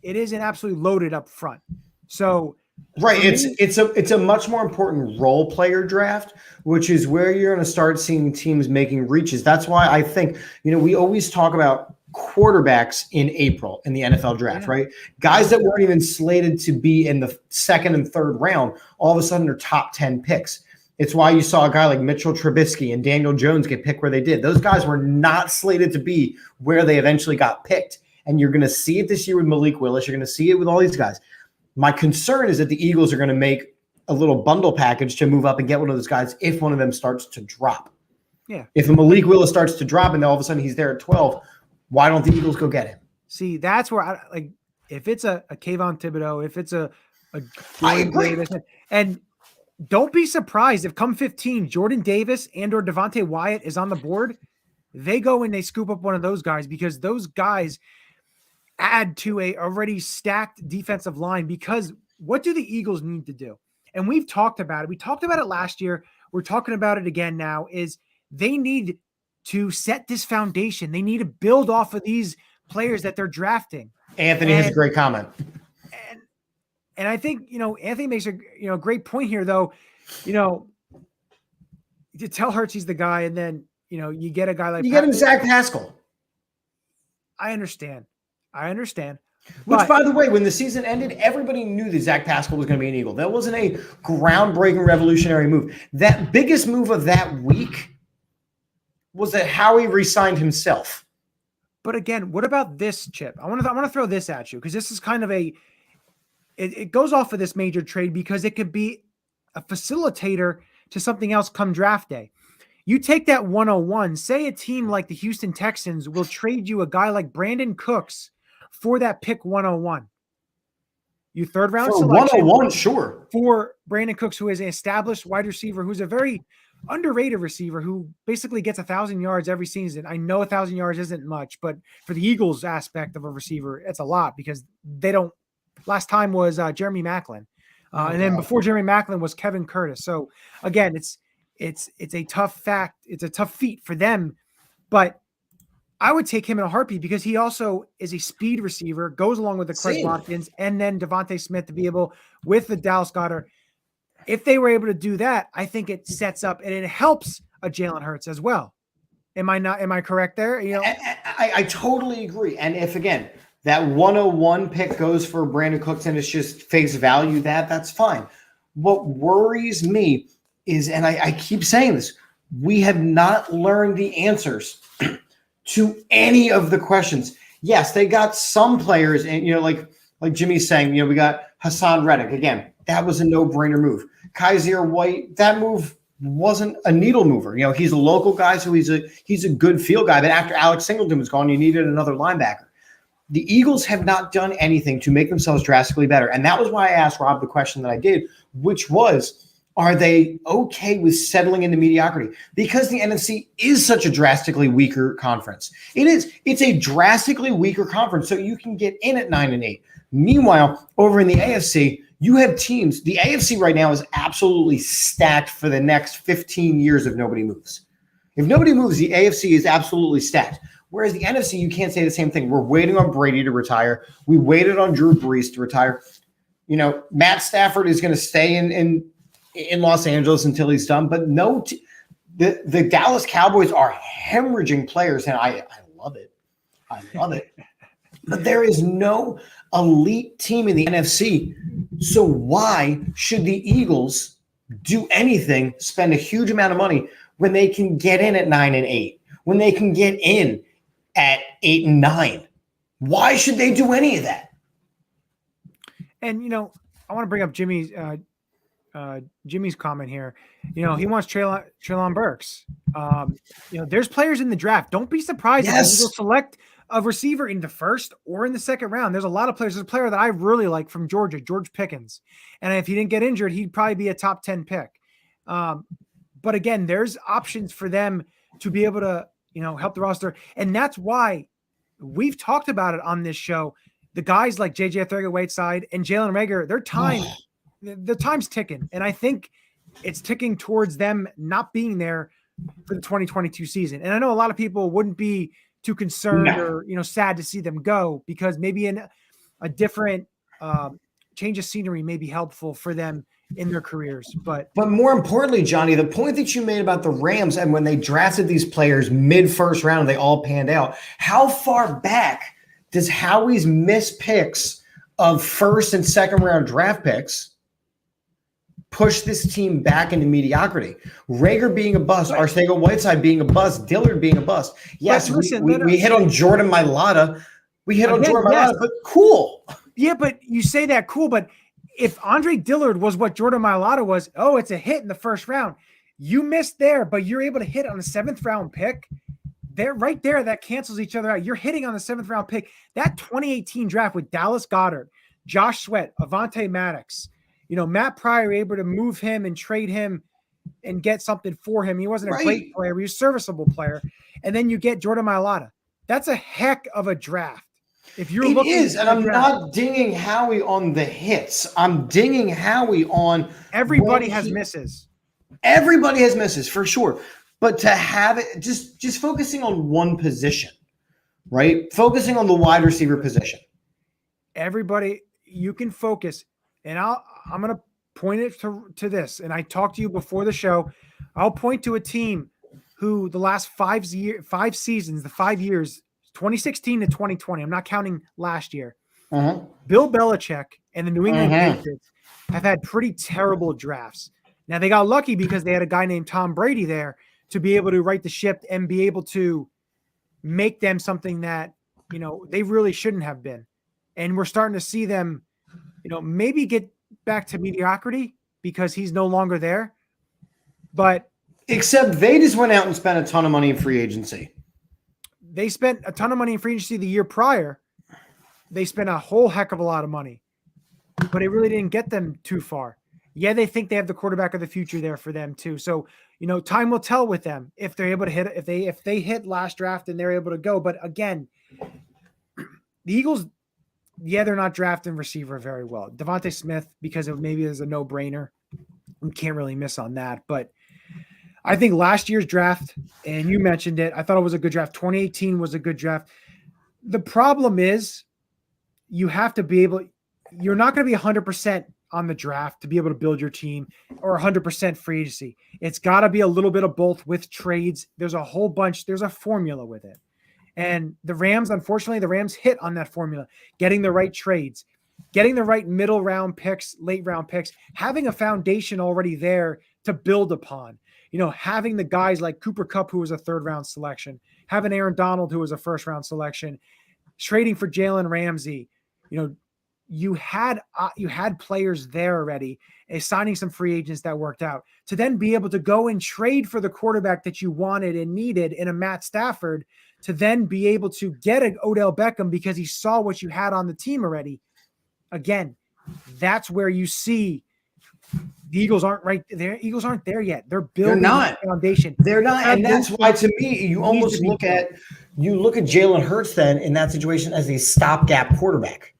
absolutely loaded up front. So right, it's a much more important role player draft, which is where you're going to start seeing teams making reaches. That's why I think, we always talk about quarterbacks in April in the NFL draft, right? Guys that weren't even slated to be in the second and third round, all of a sudden are top 10 picks. It's why you saw a guy like Mitchell Trubisky and Daniel Jones get picked where they did. Those guys were not slated to be where they eventually got picked. And you're going to see it this year with Malik Willis. You're going to see it with all these guys. My concern is that the Eagles are going to make a little bundle package to move up and get one of those guys if one of them starts to drop. Yeah. If Malik Willis starts to drop and then all of a sudden he's there at 12, why don't the Eagles go get him? See, that's where if it's a Kayvon Thibodeau, if it's a I agree. And don't be surprised if come 15, Jordan Davis and or Devontae Wyatt is on the board. They go and they scoop up one of those guys because those guys add to a already stacked defensive line. Because what do the Eagles need to do? And we've talked about it. We talked about it last year. We're talking about it again now, is they need to set this foundation. They need to build off of these players that they're drafting. Anthony has a great comment. And I think, Anthony makes a great point here, though. To tell Hurts he's the guy, and then, you get a guy like get him Zach Pascal. I understand. Which, by the way, when the season ended, everybody knew that Zach Pascal was going to be an Eagle. That wasn't a groundbreaking, revolutionary move. That biggest move of that week was that Howie re-signed himself. But again, what about this, Chip? I want to throw this at you because this is kind of it goes off of this major trade because it could be a facilitator to something else come draft day. You take that 101, say a team like the Houston Texans will trade you a guy like Brandon Cooks for that pick 101. You third round for selection 101, sure. For Brandon Cooks, who is an established wide receiver, who's a very underrated receiver who basically gets 1,000 yards every season. I know 1,000 yards isn't much, but for the Eagles aspect of a receiver, it's a lot because they don't. Last time was Jeremy Maclin. And then before Jeremy Maclin was Kevin Curtis. So again, it's a tough fact. It's a tough feat for them, but I would take him in a heartbeat because he also is a speed receiver, goes along with the Craig Watkins and then Devontae Smith to be able with the Dallas Goedert. If they were able to do that, I think it sets up and it helps a Jalen Hurts as well. Am I correct there? I totally agree. And if again, that 101 pick goes for Brandon Cooks and it's just face value, that's fine. What worries me is, and I keep saying this, we have not learned the answers to any of the questions. Yes, they got some players, and like Jimmy's saying, we got Hassan Reddick. Again, that was a no-brainer move. Kaiser White, that move wasn't a needle mover. He's a local guy, so he's a good field guy. But after Alex Singleton was gone, you needed another linebacker. The Eagles have not done anything to make themselves drastically better. And that was why I asked Rob the question that I did, which was, are they okay with settling into mediocrity? Because the NFC is such a drastically weaker conference. It is. It's a drastically weaker conference, so you can get in at 9-8. Meanwhile, over in the AFC, you have teams. The AFC right now is absolutely stacked for the next 15 years if nobody moves. If nobody moves, the AFC is absolutely stacked. Whereas the NFC, you can't say the same thing. We're waiting on Brady to retire. We waited on Drew Brees to retire. You know, Matt Stafford is going to stay in Los Angeles until he's done. But the Dallas Cowboys are hemorrhaging players, and I love it. I love it. But there is no elite team in the NFC. So why should the Eagles do anything, spend a huge amount of money when they can get in at 9-8, when they can get in at 8-9? Why should they do any of that? And, you know, I want to bring up Jimmy's comment here. You know, he wants Treylon Burks. You know, there's players in the draft. Don't be surprised if the Eagles select a receiver in the first or in the second round. There's a lot of players. There's a player that I really like from Georgia, George Pickens. And if he didn't get injured, he'd probably be a top 10 pick. But again, there's options for them to be able to, you know, help the roster. And that's why we've talked about it on this show. The guys like JJ Thurgood-Whiteside and Jalen Reagor, the time's ticking. And I think it's ticking towards them not being there for the 2022 season. And I know a lot of people wouldn't be too concerned or, you know, sad to see them go, because maybe in a different change of scenery may be helpful for them in their careers. But more importantly, Johnny, the point that you made about the Rams and when they drafted these players mid-first round and they all panned out, how far back does Howie's missed picks of first and second round draft picks push this team back into mediocrity? Reagor being a bust, Arcega-Whiteside being a bust, Dillard being a bust. Yes, we hit on Jordan Mailata. But cool. Yeah, but you say that cool, but if Andre Dillard was what Jordan Mailata was, it's a hit in the first round. You missed there, but you're able to hit on a 7th round pick. Right there, that cancels each other out. You're hitting on the 7th round pick. That 2018 draft with Dallas Goedert, Josh Sweat, Avonte Maddox, you know, Matt Pryor able to move him and trade him and get something for him. He wasn't a great player, but he was a serviceable player. And then you get Jordan Mailata. That's a heck of a draft. If you're looking, it is, and I'm not dinging Howie on the hits. I'm dinging Howie on everybody has misses. Everybody has misses for sure. But to have it just focusing on one position, right? Focusing on the wide receiver position. Everybody, you can focus. And I'm going to point it to this. And I talked to you before the show. I'll point to a team who the last 5 seasons, the 5 years, 2016 to 2020, I'm not counting last year. Bill Belichick and the New England Patriots have had pretty terrible drafts. Now, they got lucky because they had a guy named Tom Brady there to be able to right the ship and be able to make them something that, you know, they really shouldn't have been. And we're starting to see them, you know, maybe get back to mediocrity because he's no longer there. But except they just went out and spent a ton of money in free agency. They spent a ton of money in free agency the year prior. They spent a whole heck of a lot of money, but it really didn't get them too far. Yeah, they think they have the quarterback of the future there for them too. So, you know, time will tell with them if they're able to hit it. If they hit last draft and they're able to go. But again, the Eagles, they're not drafting receiver very well. Devontae Smith, because it maybe is a no-brainer. We can't really miss on that. But I think last year's draft, and you mentioned it, I thought it was a good draft. 2018 was a good draft. The problem is you have to be able – you're not going to be 100% on the draft to be able to build your team or 100% free agency. It's got to be a little bit of both with trades. There's a whole bunch – there's a formula with it. And the Rams, unfortunately, the Rams hit on that formula, getting the right trades, getting the right middle round picks, late round picks, having a foundation already there to build upon. You know, having the guys like Cooper Kupp, who was a 3rd round selection, having Aaron Donald, who was a 1st round selection, trading for Jalen Ramsey. You know, you had players there already, signing some free agents that worked out to then be able to go and trade for the quarterback that you wanted and needed in a Matt Stafford, to then be able to get an Odell Beckham because he saw what you had on the team already. Again, that's where you see the Eagles aren't right there. Eagles aren't there yet. They're building the foundation. They're not. And that's why, to me, you almost look at Jalen Hurts then in that situation as a stopgap quarterback.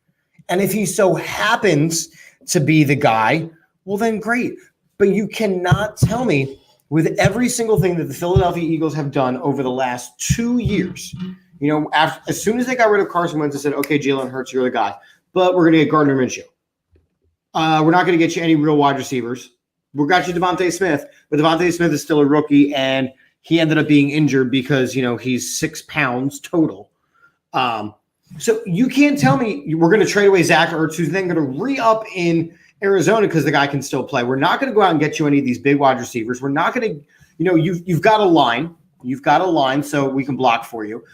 And if he so happens to be the guy, well, then great. But you cannot tell me with every single thing that the Philadelphia Eagles have done over the last 2 years, As soon as they got rid of Carson Wentz, they said, okay, Jalen Hurts, you're the guy. But we're going to get Gardner Minshew. We're not going to get you any real wide receivers. We got you Devontae Smith, but Devontae Smith is still a rookie, and he ended up being injured because, he's 6 pounds total. So you can't tell me we're going to trade away Zach Ertz, who's then going to re-up in Arizona because the guy can still play. We're not going to go out and get you any of these big wide receivers. We're not going to, you've got a line. You've got a line so we can block for you.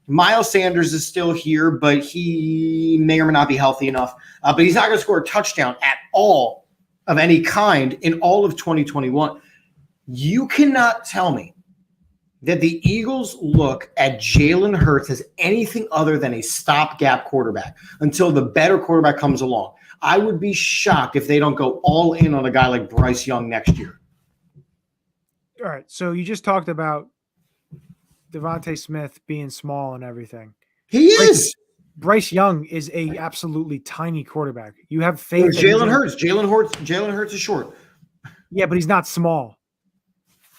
Miles Sanders is still here, but he may or may not be healthy enough. But he's not going to score a touchdown at all of any kind in all of 2021. You cannot tell me that the Eagles look at Jalen Hurts as anything other than a stopgap quarterback until the better quarterback comes along. I would be shocked if they don't go all in on a guy like Bryce Young next year. All right, so you just talked about Devontae Smith being small and everything. He is. Bryce Young is a absolutely tiny quarterback. You have faith. Jalen Hurts is short. Yeah, but he's not small.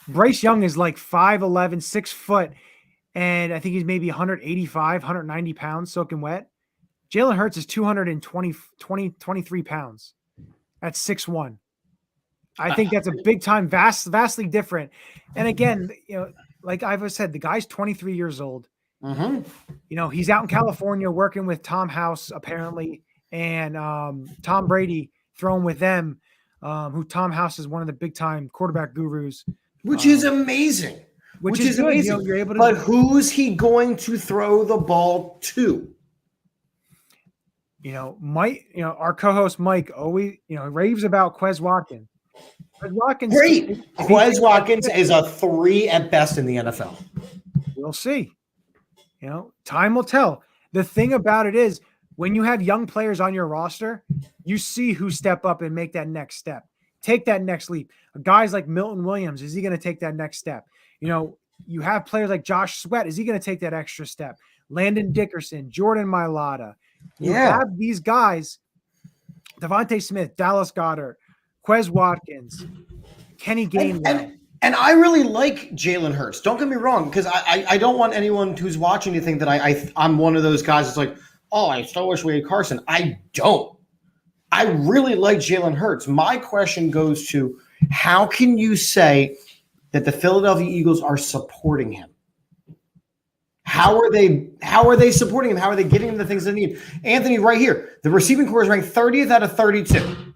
Bryce Young is like 5'11", 6 foot, and I think he's maybe 185, 190 pounds soaking wet. Jalen Hurts is 23 pounds. That's 6'1". I think that's a big time, vastly different. And again, like I've said, the guy's 23 years old. Mm-hmm. He's out in California working with Tom House apparently, and Tom Brady throwing with them, who Tom House is one of the big time quarterback gurus. Which is amazing. Which is good. amazing. You're able to. But who's he going to throw the ball to? Mike. Our co-host Mike always, raves about Quez Watkins. Quez Watkins. Great. Quez Watkins is a 3 at best in the NFL. We'll see. Time will tell. The thing about it is, when you have young players on your roster, you see who step up and make that next step. Take that next leap. Guys like Milton Williams, is he going to take that next step? You have players like Josh Sweat. Is he going to take that extra step? Landon Dickerson, Jordan Mailata. You have these guys, Devontae Smith, Dallas Goedert, Quez Watkins, Kenny Gainwell. And I really like Jalen Hurts. Don't get me wrong, because I don't want anyone who's watching to think that I'm one of those guys that's like, oh, I so wish we had Carson. I don't. I really like Jalen Hurts. My question goes to, how can you say that the Philadelphia Eagles are supporting him? How are they supporting him? How are they getting him the things they need? Anthony, right here, the receiving corps is ranked 30th out of 32.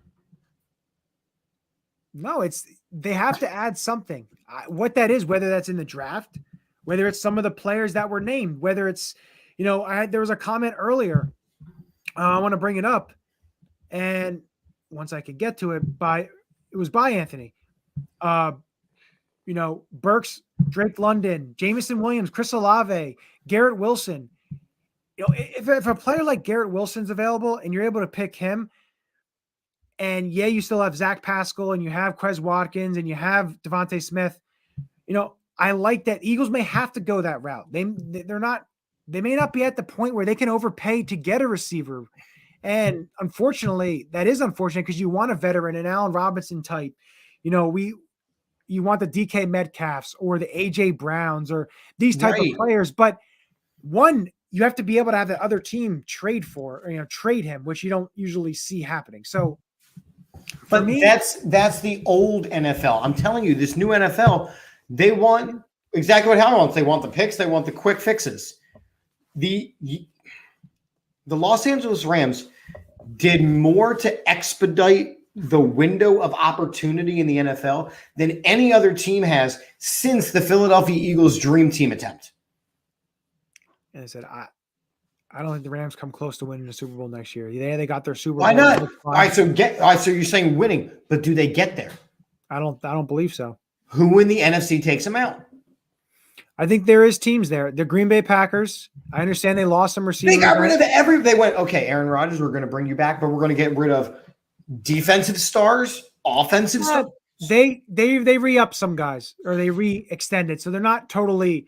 No, they have to add something. What that is, whether that's in the draft, whether it's some of the players that were named, whether it's, there was a comment earlier. I want to bring it up. And once I could get to it, it was by Anthony. Burks, Drake London, Jameson Williams, Chris Olave, Garrett Wilson. If a player like Garrett Wilson's available and you're able to pick him, and you still have Zach Pascal and you have Quez Watkins and you have Devontae Smith, I like that. Eagles may have to go that route. They may not be at the point where they can overpay to get a receiver. And unfortunately, that is unfortunate because you want a veteran, an Allen Robinson type. You want the DK Metcalfs or the AJ Browns or these type of players. But one, you have to be able to have the other team trade him, which you don't usually see happening. So, but that's the old NFL. I'm telling you, this new NFL, they want exactly what Howie wants. They want the picks. They want the quick fixes. The Los Angeles Rams did more to expedite the window of opportunity in the NFL than any other team has since the Philadelphia Eagles dream team attempt. And I said, I don't think the Rams come close to winning the Super Bowl next year. They got their Super Bowl. Why not? All right, so you're saying winning, but do they get there? I don't believe so. Who in the NFC takes them out? I think there is teams there. The Green Bay Packers. I understand they lost some receivers. They got rid of they went, okay, Aaron Rodgers, we're going to bring you back, but we're going to get rid of defensive stars, offensive stars. They re-upped some guys, or they re-extended. So they're not totally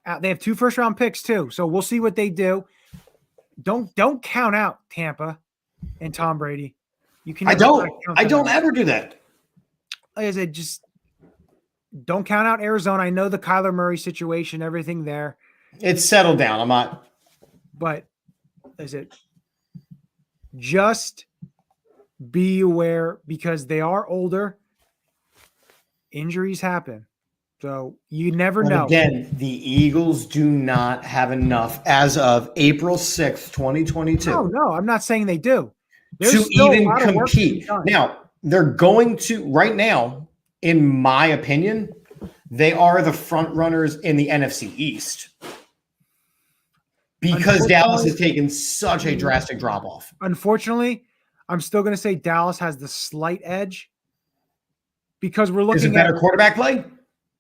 out. They have 2 first-round picks too. So we'll see what they do. Don't count out Tampa and Tom Brady. You can. I don't ever do that. Like I said, just don't count out Arizona. I know the Kyler Murray situation, everything there. It's settled down. I'm not. But is it just be aware because they are older. Injuries happen. So you never know. Again, the Eagles do not have enough as of April 6th, 2022. No, I'm not saying they do. To even compete. Now, they're going to, right now, in my opinion, they are the front runners in the NFC East. Because Dallas has taken such a drastic drop off. Unfortunately, I'm still going to say Dallas has the slight edge because we're looking at better quarterback play.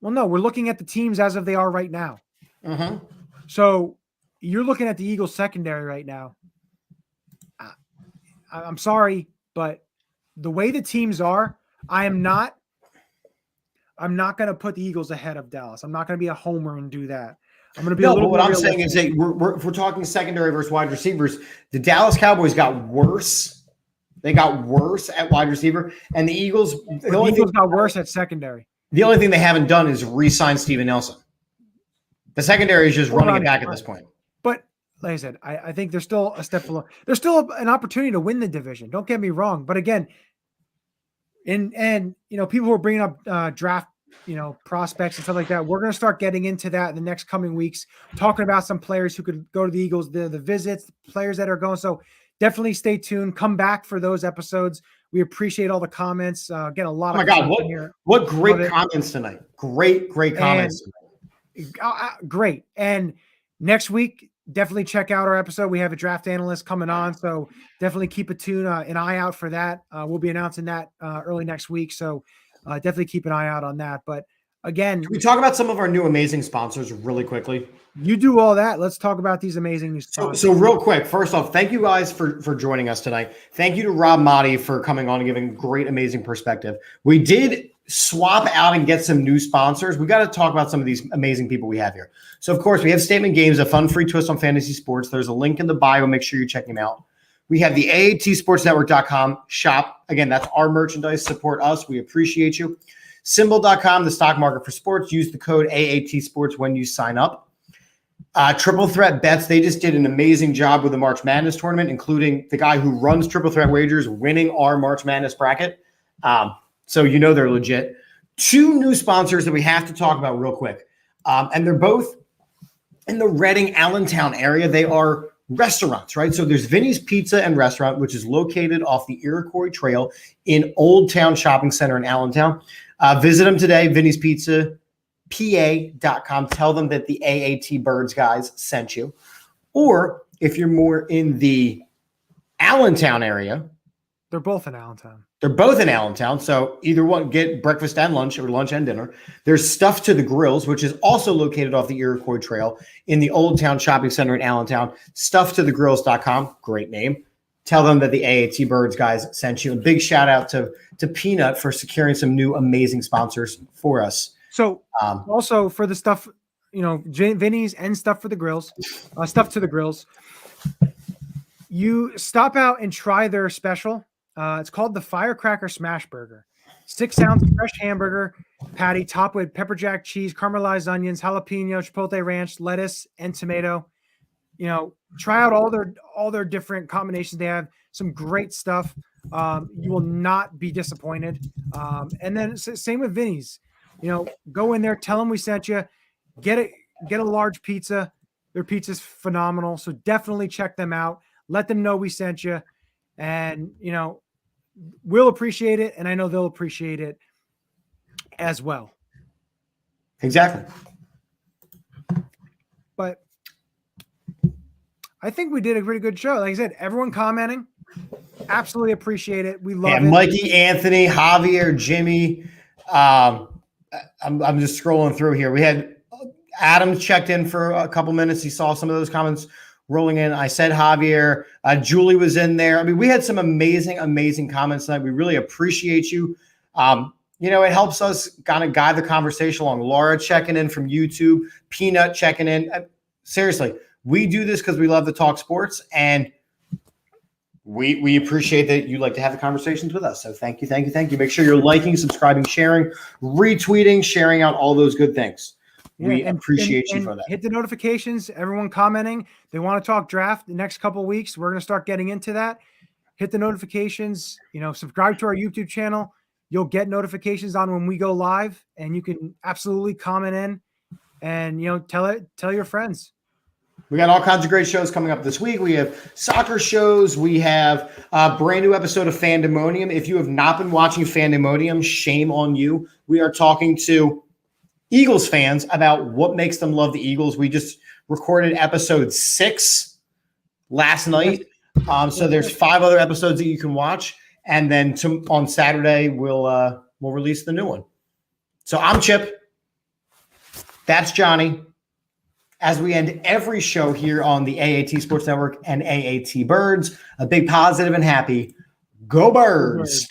Well, no, we're looking at the teams as of they are right now. Uh-huh. So you're looking at the Eagles secondary right now. I'm sorry, but the way the teams are, I'm not going to put the Eagles ahead of Dallas. I'm not going to be a homer and do that. I'm going to be a little. But what I'm saying is that if we're talking secondary versus wide receivers, the Dallas Cowboys got worse. They got worse at wide receiver, and the Eagles. The Eagles got worse at secondary. The only thing they haven't done is re-sign Steven Nelson. The secondary is just running it back at this point. But like I said, I think there's still a step below. There's still an opportunity to win the division. Don't get me wrong. But again, and people who are bringing up draft, prospects and stuff like that. We're going to start getting into that in the next coming weeks, talking about some players who could go to the Eagles, the visits, the players that are going. So definitely stay tuned. Come back for those episodes. We appreciate all the comments. Get a lot of. Oh my God! What great comments tonight! Great comments tonight. Great. And next week, definitely check out our episode. We have a draft analyst coming on, so definitely keep an eye out for that. We'll be announcing that early next week. So definitely keep an eye out on that. But again, can we talk about some of our new amazing sponsors really quickly? You do all that. Let's talk about these amazing new sponsors. So real quick, first off, thank you guys for joining us tonight. Thank you to Rob Maaddi for coming on and giving great, amazing perspective. We did swap out and get some new sponsors. We got to talk about some of these amazing people we have here. So, of course, we have Statement Games, a fun, free twist on fantasy sports. There's a link in the bio. Make sure you check them out. We have the AATSportsNetwork.com shop. Again, that's our merchandise. Support us. We appreciate you. Symbol.com, the stock market for sports. Use the code AATSports when you sign up. Triple Threat Bets, they just did an amazing job with the March Madness tournament, including the guy who runs Triple Threat Wagers winning our March Madness bracket. So they're legit. Two new sponsors that we have to talk about real quick. And they're both in the Reading, Allentown area. They are restaurants, right? So there's Vinny's Pizza and Restaurant, which is located off the Iroquois Trail in Old Town Shopping Center in Allentown. Visit them today, Vinny's Pizza. PA.com. Tell them that the AATBirds guys sent you. Or if you're more in the Allentown area. They're both in Allentown. They're both in Allentown. So either one, get breakfast and lunch or lunch and dinner. There's Stuff to the Grills, which is also located off the Iroquois Trail in the Old Town Shopping Center in Allentown. StuffToTheGrills.com. Great name. Tell them that the AATBirds guys sent you. A big shout out to Peanut for securing some new amazing sponsors for us. So also for the stuff, Vinny's and Stuff to the Grills, you stop out and try their special. It's called the Firecracker Smash Burger. 6-ounce fresh hamburger patty topped with pepper jack cheese, caramelized onions, jalapeno, chipotle ranch, lettuce, and tomato. Try out all their different combinations. They have some great stuff. You will not be disappointed. And then same with Vinny's. Go in there, tell them we sent you, get a large pizza. Their pizza's phenomenal. So definitely check them out. Let them know we sent you. And, we'll appreciate it. And I know they'll appreciate it as well. Exactly. But I think we did a pretty good show. Like I said, everyone commenting, absolutely appreciate it. We love it. Mikey, Anthony, Javier, Jimmy, I'm just scrolling through here. We had Adam checked in for a couple minutes. He saw some of those comments rolling in. I said Javier. Julie was in there. I mean, we had some amazing, amazing comments tonight. We really appreciate you. It helps us kind of guide the conversation along. Laura checking in from YouTube. Peanut checking in. Seriously, we do this because we love to talk sports, and we appreciate that you like to have the conversations with us. So thank you. Make sure you're liking, subscribing, sharing, retweeting, sharing out all those good things. We appreciate you for that. Hit the notifications. Everyone commenting. They want to talk draft the next couple of weeks. We're going to start getting into that. Hit the notifications. Subscribe to our YouTube channel. You'll get notifications on when we go live, and you can absolutely comment in and tell your friends. We got all kinds of great shows coming up this week. We have soccer shows. We have a brand new episode of Fandemonium. If you have not been watching Fandemonium, shame on you. We are talking to Eagles fans about what makes them love the Eagles. We just recorded episode 6 last night. So there's 5 other episodes that you can watch. And then on Saturday, we'll release the new one. So I'm Chip. That's Johnny. As we end every show here on the AAT Sports Network and AAT Birds, a big positive and happy, go Birds.